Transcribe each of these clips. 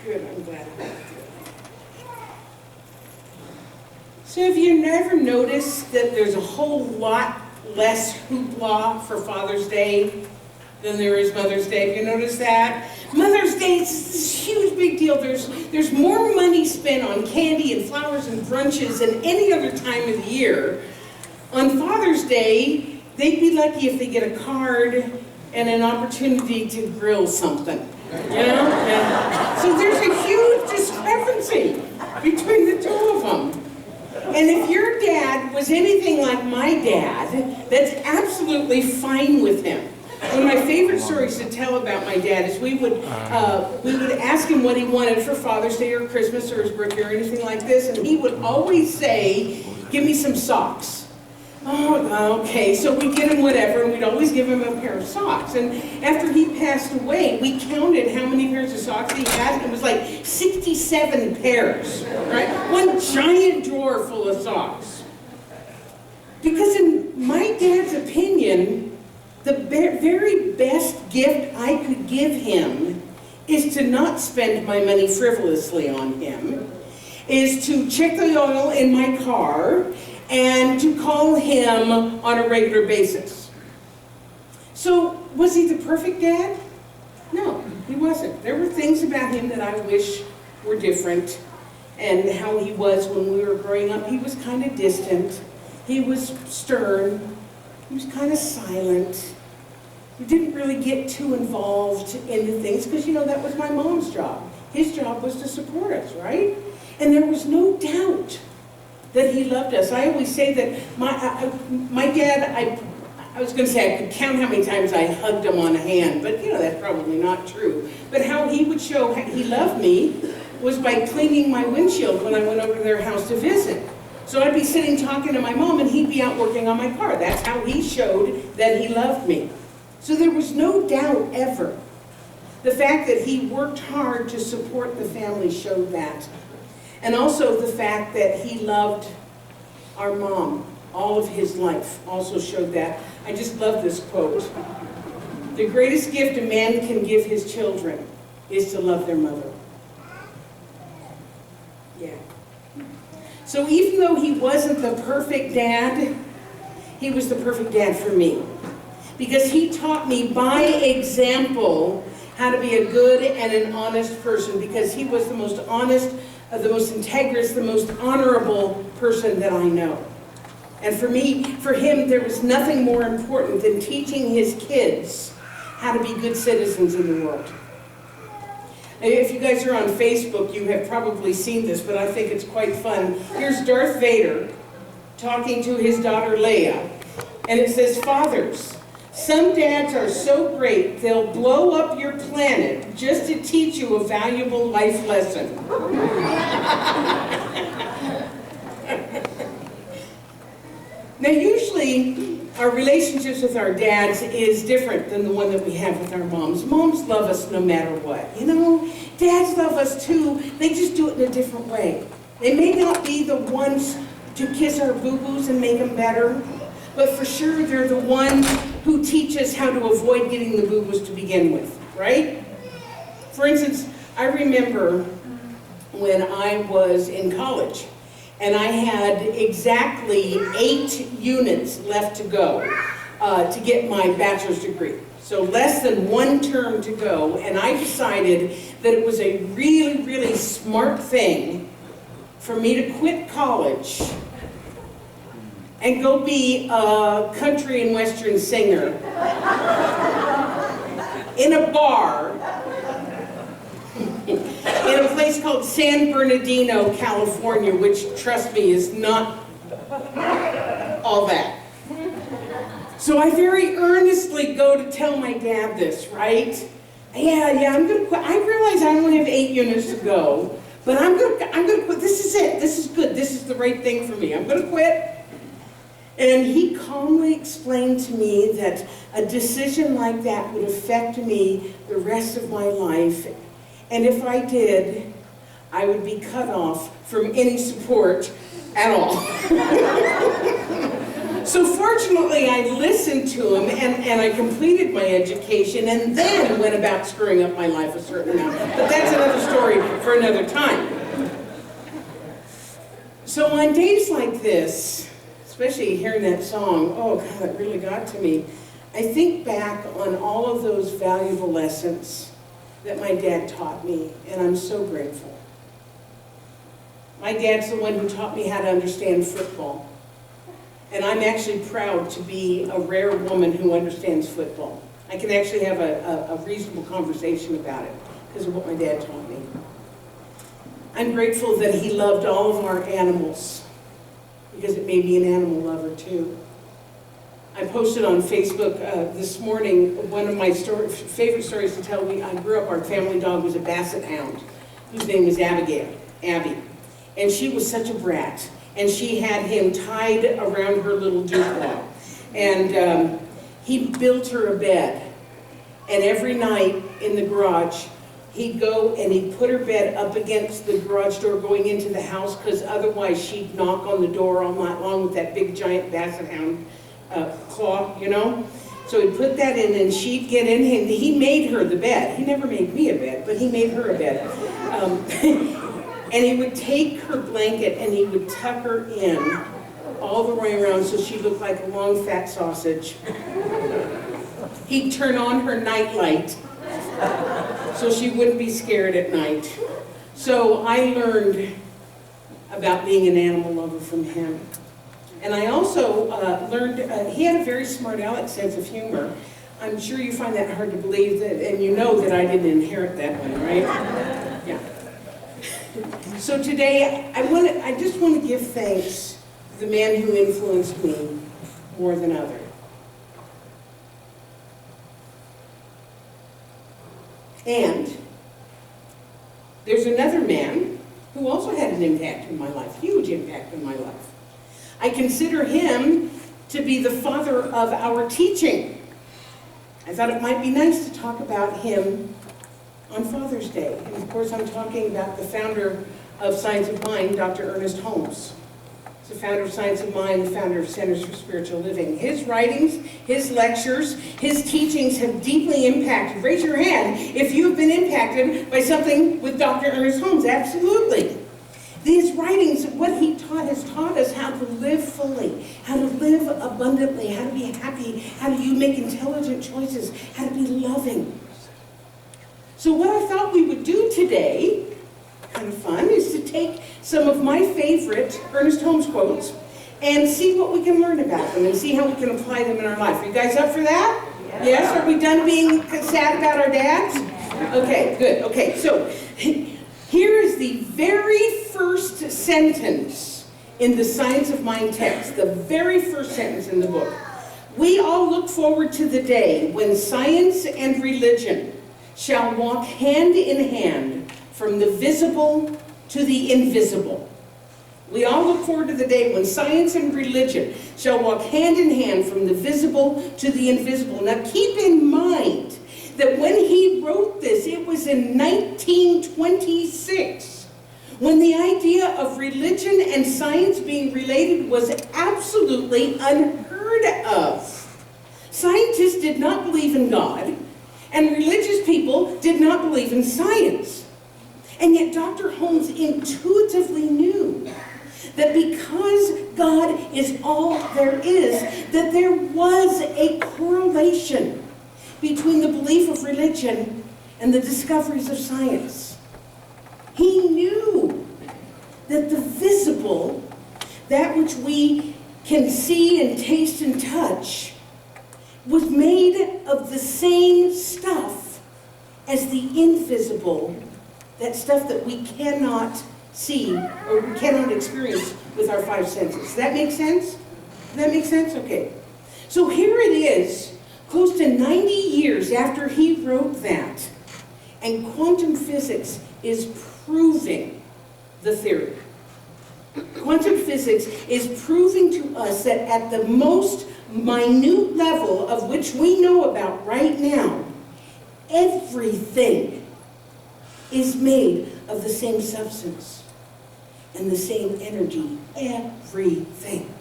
Good, I'm glad I did. So have you never noticed that there's a whole lot less hoopla for Father's Day than there is Mother's Day? Have you noticed that? Mother's Day is this huge big deal. There's more money spent on candy and flowers and brunches than any other time of the year. On Father's Day, they'd be lucky if they get a card and an opportunity to grill something. You know? Yeah. So there's a huge discrepancy between the two of them. And if your dad was anything like my dad, that's absolutely fine with him. One of my favorite stories to tell about my dad is we would ask him what he wanted for Father's Day or Christmas or his birthday or anything like this, and he would always say, "Give me some socks." Oh, okay, so we'd get him whatever, and we'd always give him a pair of socks. And after he passed away, we counted how many pairs of socks he had, and it was like 67 pairs, right? One giant drawer full of socks. Because in my dad's opinion, the very best gift I could give him is to not spend my money frivolously on him, is to check the oil in my car, and to call him on a regular basis. So, was he the perfect dad? No, he wasn't. There were things about him that I wish were different, and how he was when we were growing up. He was kind of distant. He was stern. He was kind of silent. He didn't really get too involved into things, because, you know, that was my mom's job. His job was to support us, right? And there was no doubt that he loved us. I always say that my dad, I was going to say I could count how many times I hugged him on a hand, but you know, that's probably not true. But how he would show he loved me was by cleaning my windshield when I went over to their house to visit. So I'd be sitting talking to my mom and he'd be out working on my car. That's how he showed that he loved me. So there was no doubt ever. The fact that he worked hard to support the family showed that. And also the fact that he loved our mom all of his life also showed that. I just love this quote. The greatest gift a man can give his children is to love their mother. Yeah. So even though he wasn't the perfect dad, he was the perfect dad for me. Because he taught me by example how to be a good and an honest person, because he was the most honest, the most integrous, the most honorable person that I know. And for him, there was nothing more important than teaching his kids how to be good citizens in the world. And if you guys are on Facebook, you have probably seen this, but I think it's quite fun. Here's Darth Vader talking to his daughter Leia, and it says, "Fathers, some dads are so great, they'll blow up your planet just to teach you a valuable life lesson." Now, usually, our relationships with our dads is different than the one that we have with our moms. Moms love us no matter what. You know, dads love us too. They just do it in a different way. They may not be the ones to kiss our boo-boos and make them better, but for sure they're the ones who teach us how to avoid getting the boo-boos to begin with, right? For instance, I remember when I was in college, and I had exactly 8 units left to go to get my bachelor's degree. So less than 1 term to go, and I decided that it was a really, really smart thing for me to quit college and go be a country and western singer in a bar in a place called San Bernardino, California, which, trust me, is not all that. So I very earnestly go to tell my dad this, right? Yeah, I'm gonna quit. I realize I only have 8 units to go, but I'm gonna quit. This is it. This is good. This is the right thing for me. I'm gonna quit. And he calmly explained to me that a decision like that would affect me the rest of my life. And if I did, I would be cut off from any support at all. So fortunately, I listened to him, and I completed my education, and then went about screwing up my life a certain amount. But that's another story for another time. So on days like this, especially hearing that song, oh God, it really got to me. I think back on all of those valuable lessons that my dad taught me, and I'm so grateful. My dad's the one who taught me how to understand football. And I'm actually proud to be a rare woman who understands football. I can actually have a reasonable conversation about it because of what my dad taught me. I'm grateful that he loved all of our animals because it made me an animal lover too. I posted on Facebook this morning one of my favorite stories to tell. I grew up, our family dog was a basset hound whose name was Abby. And she was such a brat. And she had him tied around her little dewclaw. And he built her a bed. And every night in the garage, he'd go and he'd put her bed up against the garage door going into the house, because otherwise she'd knock on the door all night long with that big giant basset hound claw, you know? So he'd put that in and she'd get in, and he made her the bed. He never made me a bed, but he made her a bed. And he would take her blanket and he would tuck her in all the way around so she looked like a long fat sausage. He'd turn on her nightlight so she wouldn't be scared at night. So I learned about being an animal lover from him. And I also learned, he had a very smart aleck sense of humor. I'm sure you find that hard to believe, and you know that I didn't inherit that one, right? Yeah. So today, I just want to give thanks to the man who influenced me more than others. And there's another man who also had an impact in my life, huge impact in my life. I consider him to be the father of our teaching. I thought it might be nice to talk about him on Father's Day. And of course, I'm talking about the founder of Science of Mind, Dr. Ernest Holmes. He's the founder of Science of Mind, the founder of Centers for Spiritual Living. His writings, his lectures, his teachings have deeply impacted. Raise your hand if you've been impacted by something with Dr. Ernest Holmes. Absolutely. These writings, what he taught, has taught us how to live fully, how to live abundantly, how to be happy, how do you make intelligent choices, how to be loving. So what I thought we would do today, kind of fun, is to take some of my favorite Ernest Holmes quotes and see what we can learn about them and see how we can apply them in our life. Are you guys up for that? Yeah. Yes? Are we done being sad about our dads? Okay, good. Okay, so here is the very first sentence in the Science of Mind text, the very first sentence in the book. We all look forward to the day when science and religion shall walk hand in hand from the visible to the invisible. We all look forward to the day when science and religion shall walk hand in hand from the visible to the invisible. Now keep in mind that when he wrote this, it was in 1926, when the idea of religion and science being related was absolutely unheard of. Scientists did not believe in God, and religious people did not believe in science. And yet Dr. Holmes intuitively knew that because God is all there is, that there was a correlation between the belief of religion and the discoveries of science. He knew that the visible, that which we can see and taste and touch, was made of the same stuff as the invisible, that stuff that we cannot see or we cannot experience with our five senses. Does that make sense? Does that make sense? Okay. So here it is, close to 90 years after he wrote that, and quantum physics is proving the theory. Quantum physics is proving to us that at the most minute level of which we know about right now, everything is made of the same substance and the same energy. Everything.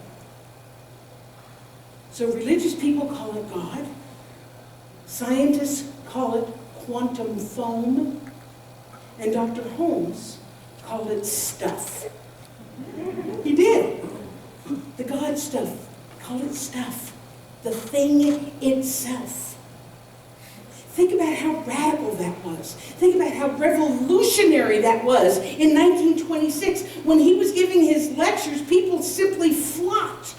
So religious people call it God. Scientists call it quantum foam. And Dr. Holmes called it stuff. He did. The God stuff. Called it stuff. The thing itself. Think about how radical that was. Think about how revolutionary that was in 1926. When he was giving his lectures, people simply flocked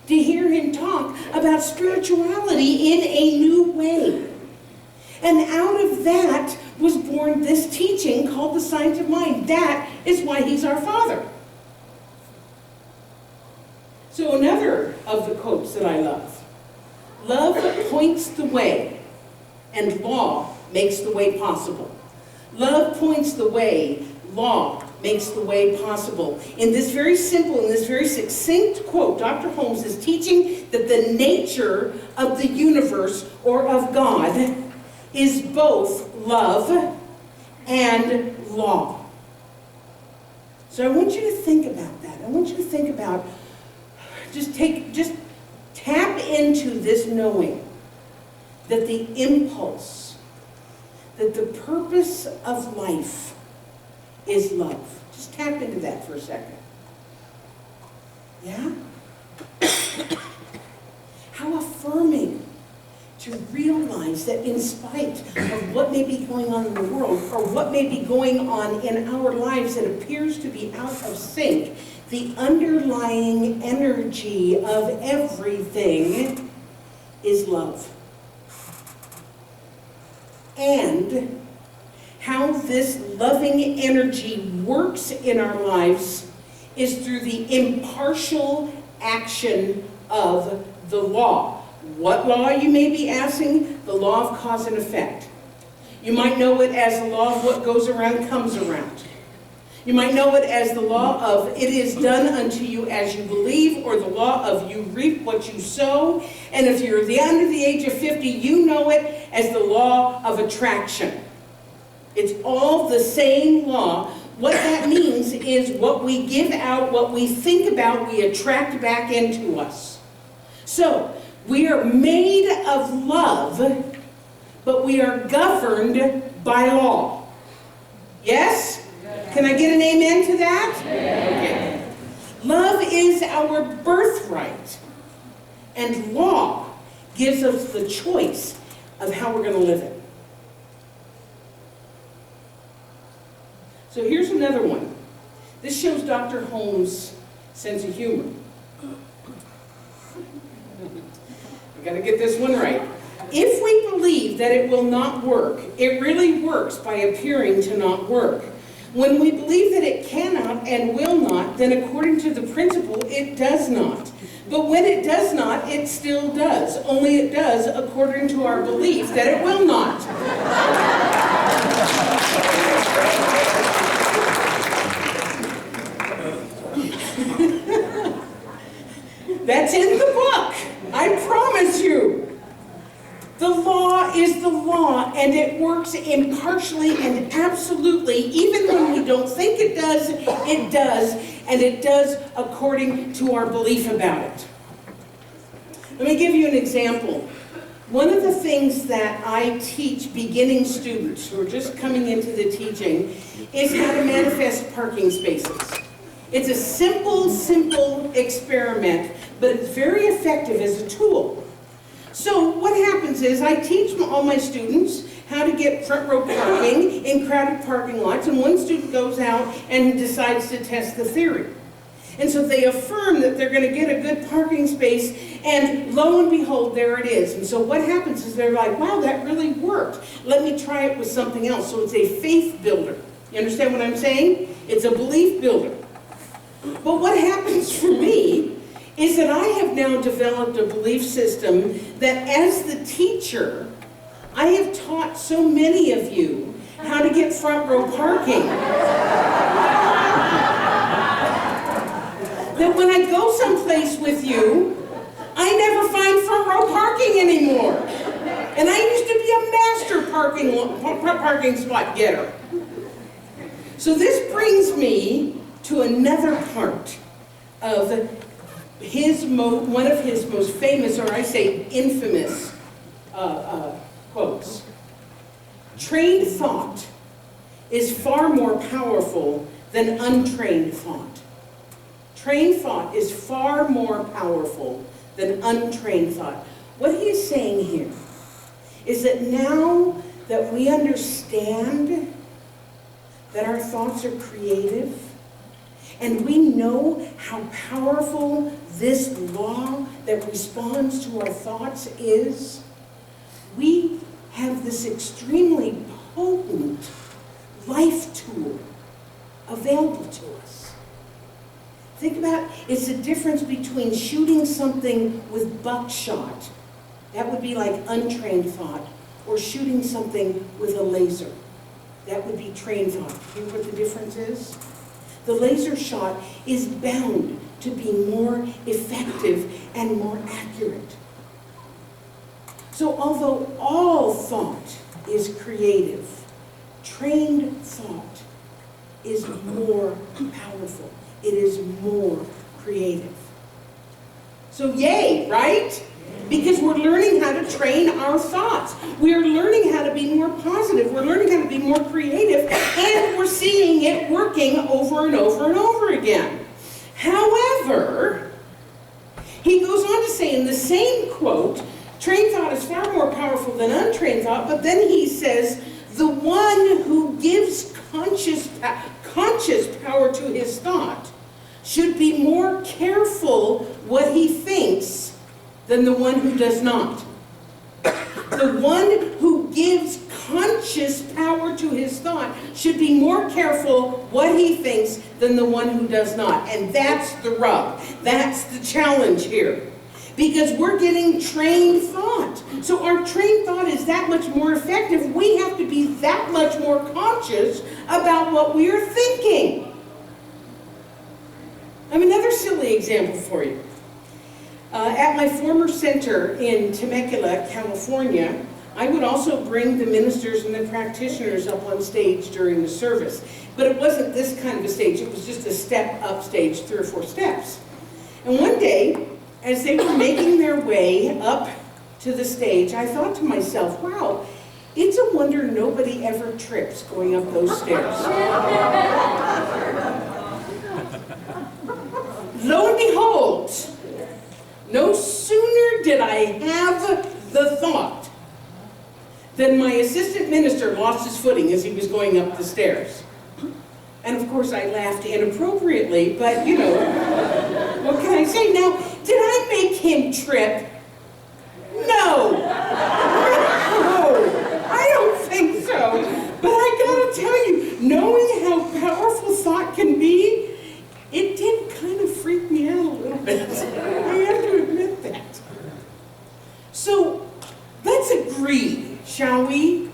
to hear him talk about spirituality in a new way. And out of that was born this teaching called the science of mind. That is why he's our father. So another of the quotes that I love. Love points the way, and law makes the way possible. Love points the way, law makes the way possible. In this very simple, in this very succinct quote, Dr. Holmes is teaching that the nature of the universe, or of God, is both love and law. So I want you to think about that. I want you to think about, just tap into this knowing that the impulse, that the purpose of life is love. Just tap into that for a second. Yeah? How affirming to realize that in spite of what may be going on in the world, or what may be going on in our lives that appears to be out of sync, the underlying energy of everything is love. And how this loving energy works in our lives is through the impartial action of the law. What law, you may be asking? The law of cause and effect. You might know it as the law of what goes around comes around. You might know it as the law of it is done unto you as you believe, or the law of you reap what you sow. And if you're under the age of 50, you know it as the law of attraction. It's all the same law. What that means is what we give out, what we think about, we attract back into us. So, we are made of love, but we are governed by law. Yes? Can I get an amen to that? Okay. Love is our birthright, and law gives us the choice of how we're going to live it. So here's another one. This shows Dr. Holmes' sense of humor. I've got to get this one right. If we believe that it will not work, it really works by appearing to not work. When we believe that it cannot and will not, then according to the principle, it does not. But when it does not, it still does. Only it does according to our belief that it will not. That's in the book. I promise you. The law is the law, and it works impartially and absolutely. Even when we don't think it does, and it does according to our belief about it. Let me give you an example. One of the things that I teach beginning students who are just coming into the teaching is how to manifest parking spaces. It's a simple experiment, but it's very effective as a tool. So what happens is I teach all my students how to get front row parking in crowded parking lots, and one student goes out and decides to test the theory. And so they affirm that they're going to get a good parking space, and lo and behold, there it is. And so what happens is they're like, wow, that really worked. Let me try it with something else. So it's a faith builder. You understand what I'm saying? It's a belief builder. But what happens for me is that I have now developed a belief system that as the teacher, I have taught so many of you how to get front row parking. That when I go someplace with you, I never find front row parking anymore. And I used to be a master parking spot getter. So this brings me to another part of one of his most famous, or I say infamous, quotes. Trained thought is far more powerful than untrained thought. Trained thought is far more powerful than untrained thought. What he is saying here is that now that we understand that our thoughts are creative, and we know how powerful this law that responds to our thoughts is, we have this extremely potent life tool available to us. Think about, it's the difference between shooting something with buckshot, that would be like untrained thought, or shooting something with a laser. That would be trained thought. You know what the difference is? The laser shot is bound to be more effective and more accurate. So although all thought is creative, trained thought is more powerful. It is more creative. So yay, right? Because we're learning how to train our thoughts. We're learning how to be more positive. We're learning how to be more creative. And we're seeing it working over and over and over again. However, he goes on to say in the same quote, trained thought is far more powerful than untrained thought, but then he says, the one who gives conscious power to his thought should be more careful what he thinks than the one who does not. The one who gives conscious power to his thought should be more careful what he thinks than the one who does not. And that's the rub. That's the challenge here. Because we're getting trained thought. So our trained thought is that much more effective. We have to be that much more conscious about what we are thinking. I have another silly example for you. At my former center in Temecula, California, I would also bring the ministers and the practitioners up on stage during the service. But it wasn't this kind of a stage, it was just a step up stage, 3 or 4 steps. And one day, as they were making their way up to the stage, I thought to myself, wow, it's a wonder nobody ever trips going up those stairs. Lo and behold, no sooner did I have the thought than my assistant minister lost his footing as he was going up the stairs. And of course I laughed inappropriately, but you know, what can I say? Now, did I make him trip? No. No, I don't think so. But I gotta tell you, knowing how powerful thought can be, it did kind of freak me out a little bit. I have to admit that. So, let's agree, shall we?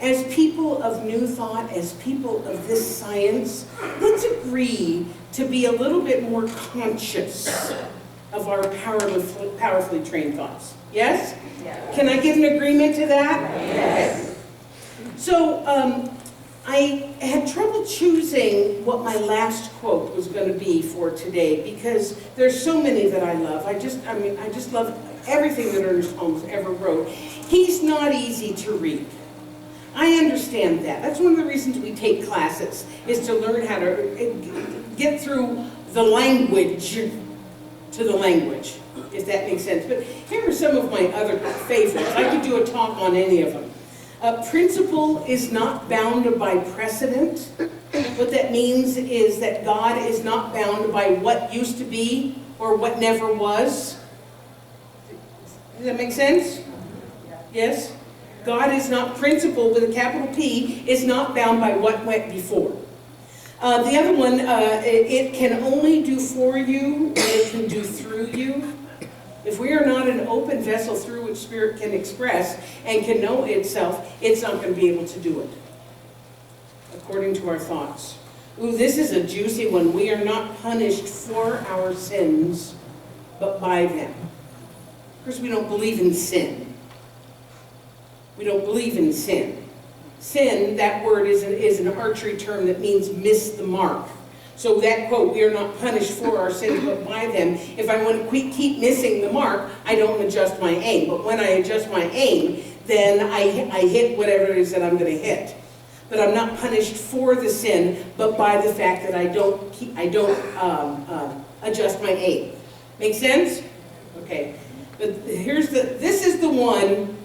As people of new thought, as people of this science, let's agree to be a little bit more conscious of our powerfully trained thoughts. Yes? Yes. Can I get an agreement to that? Yes. Okay. So, I had trouble choosing what my last quote was going to be for today because there's so many that I love. I just love everything that Ernest Holmes ever wrote. He's not easy to read. I understand that. That's one of the reasons we take classes, is to learn how to get through the language to the language, if that makes sense. But here are some of my other favorites. I could do a talk on any of them. Principle is not bound by precedent. What that means is that God is not bound by what used to be or what never was. Does that make sense? Yes? God is not, principle with a capital P, is not bound by what went before. The other one, it can only do for you what it can do through you. If we are not an open vessel through which Spirit can express and can know itself, it's not going to be able to do it, according to our thoughts. Ooh, this is a juicy one. We are not punished for our sins, but by them. Of course, we don't believe in sin. We don't believe in sin. Sin, that word is an archery term that means miss the mark. So that quote, we are not punished for our sins but by them. If I want to keep missing the mark, I don't adjust my aim. But when I adjust my aim, then I hit whatever it is that I'm going to hit. But I'm not punished for the sin, but by the fact that I don't adjust my aim. Make sense? Okay. But this is the one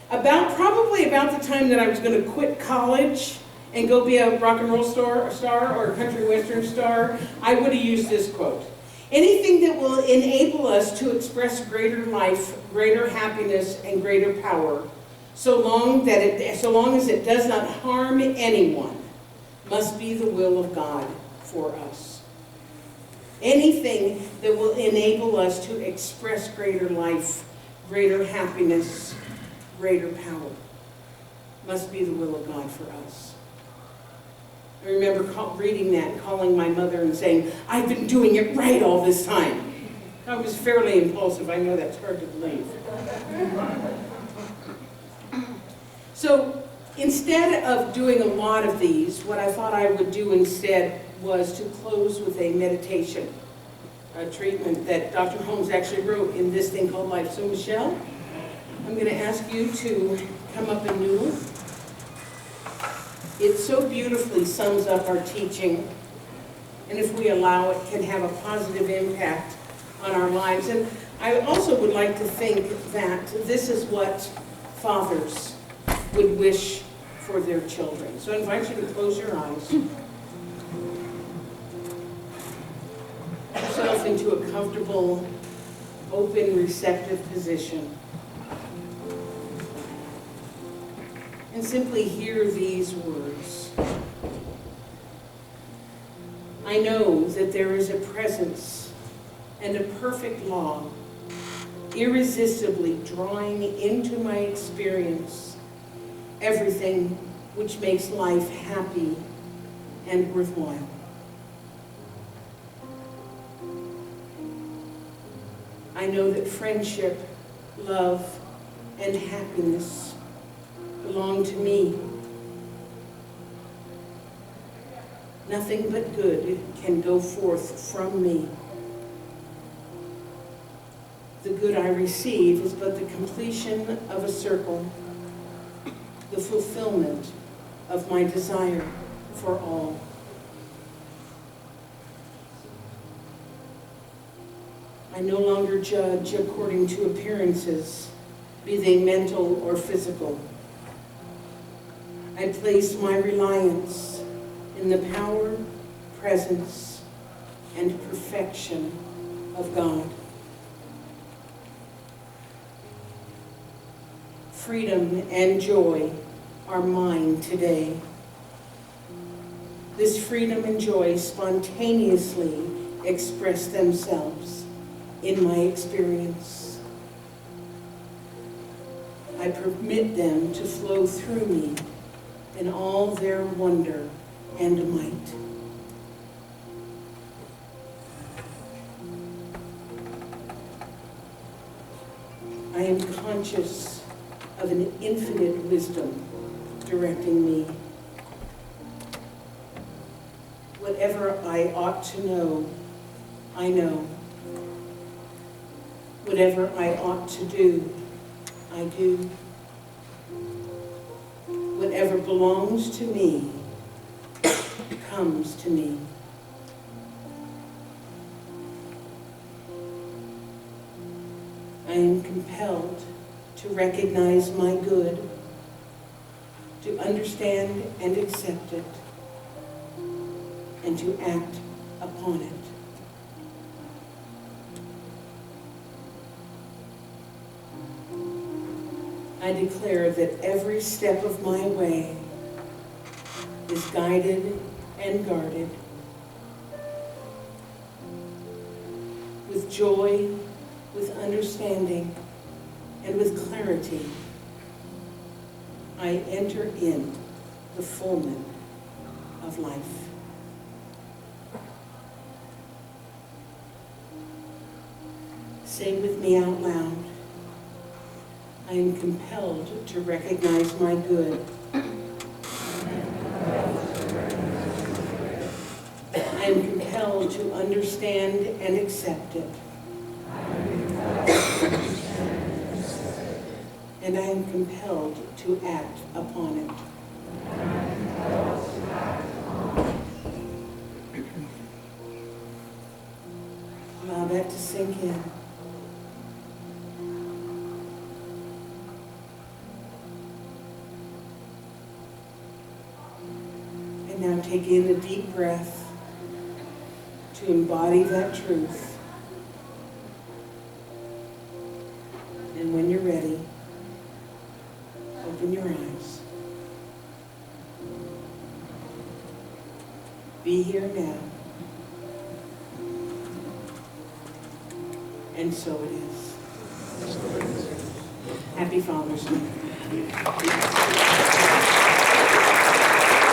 probably about the time that I was going to quit college and go be a rock and roll star or a country western star. I would have used this quote. Anything that will enable us to express greater life, greater happiness, and greater power, so long as it does not harm anyone, must be the will of God for us. Anything that will enable us to express greater life, greater happiness, greater power, must be the will of God for us. I remember reading that and calling my mother and saying, I've been doing it right all this time. I was fairly impulsive. I know that's hard to believe. So instead of doing a lot of these, what I thought I would do instead was to close with a meditation, a treatment that Dr. Holmes actually wrote in this thing called Life. So Michelle, I'm going to ask you to come up and noodle. It so beautifully sums up our teaching, and if we allow it, can have a positive impact on our lives. And I also would like to think that this is what fathers would wish for their children. So I invite you to close your eyes. Put yourself into a comfortable, open, receptive position. And simply hear these words. I know that there is a presence and a perfect law irresistibly drawing into my experience everything which makes life happy and worthwhile. I know that friendship, love, and happiness belong to me. Nothing but good can go forth from me. The good I receive is but the completion of a circle, the fulfillment of my desire for all. I no longer judge according to appearances, be they mental or physical. I place my reliance in the power, presence, and perfection of God. Freedom and joy are mine today. This freedom and joy spontaneously express themselves in my experience. I permit them to flow through me in all their wonder and might. I am conscious of an infinite wisdom directing me. Whatever I ought to know, I know. Whatever I ought to do, I do. Whatever belongs to me comes to me. I am compelled to recognize my good, to understand and accept it, and to act upon it. I declare that every step of my way is guided and guarded with joy, with understanding, and with clarity. I enter in the fulfillment of life. Say with me out loud. I am compelled to recognize my good. I am compelled to understand and accept it. And I am compelled to act upon it. Allow that to sink in. And now take in a deep breath to embody that truth. And when you're ready, open your eyes. Be here now. And so it is. Happy Father's Day.